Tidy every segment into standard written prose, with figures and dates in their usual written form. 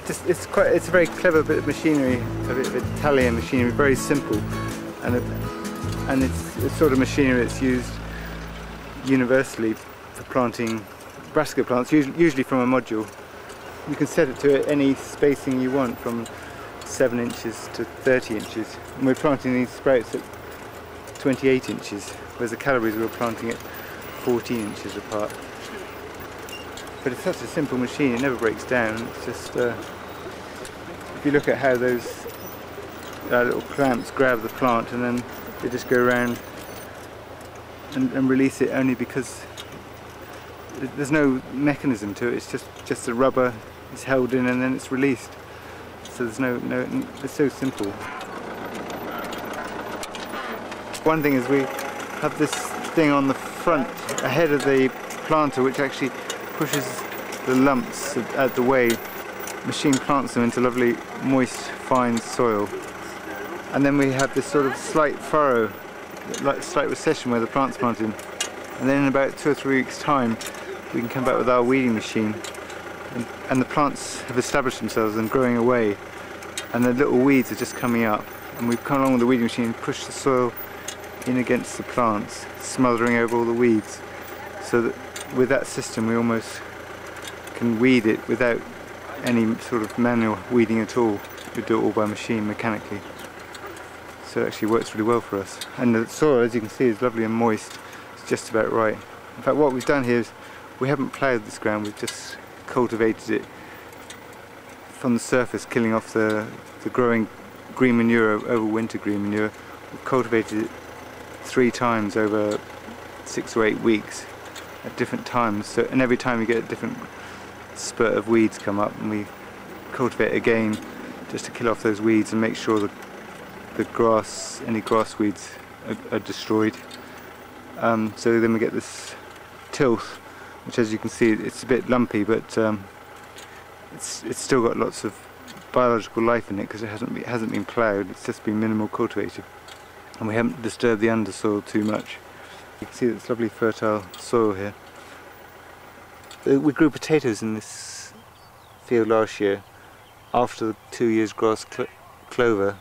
it's a very clever bit of machinery, a bit of Italian machinery, very simple, and it's the sort of machinery that's used universally for planting brassica plants, usually from a module. You can set it to any spacing you want, from 7 inches to 30 inches. And we're planting these sprouts at 28 inches, whereas the calabrese we were planting at 14 inches apart. But it's such a simple machine, it never breaks down. It's just, if you look at how those little clamps grab the plant and then they just go around and release it, only because there's no mechanism to it. It's just the rubber is held in and then it's released. So there's it's so simple. One thing is we have this thing on the front ahead of the planter which actually pushes the lumps out the way. Machine plants them into lovely moist fine soil, and then we have this sort of slight furrow, like slight recession where the plant's planted, and then in about 2 or 3 weeks time we can come back with our weeding machine, and the plants have established themselves and growing away, and the little weeds are just coming up, and we've come along with the weeding machine and pushed the soil in against the plants, smothering over all the weeds, so that with that system we almost can weed it without any sort of manual weeding at all. We do it all by machine, mechanically. So it actually works really well for us. And the soil, as you can see, is lovely and moist. It's just about right. In fact, what we've done here is we haven't ploughed this ground, we've just cultivated it from the surface, killing off the growing green manure, over winter green manure. We've cultivated it 3 times over 6 or 8 weeks at different times. So, and every time we get a different spurt of weeds come up, and we cultivate again just to kill off those weeds and make sure that the grass, any grass weeds are destroyed. So then we get this tilth, which, as you can see, it's a bit lumpy, but it's still got lots of biological life in it because it hasn't been ploughed. It's just been minimal cultivated, and we haven't disturbed the undersoil too much. You can see this lovely fertile soil here. We grew potatoes in this field last year after the 2 years grass clover,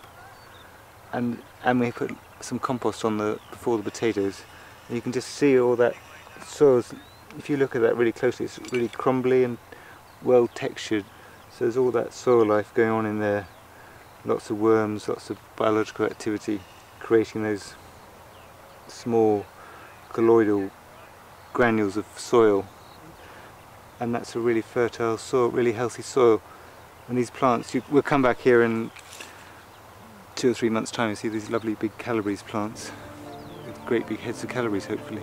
and we put some compost on before the potatoes, and you can just see all that soil. If you look at that really closely, it's really crumbly and well textured, so there's all that soil life going on in there, lots of worms, lots of biological activity creating those small colloidal granules of soil, and that's a really fertile soil, really healthy soil. And these plants, we'll come back here in 2 or 3 months' time and see these lovely big calabrese plants with great big heads of calabrese, hopefully.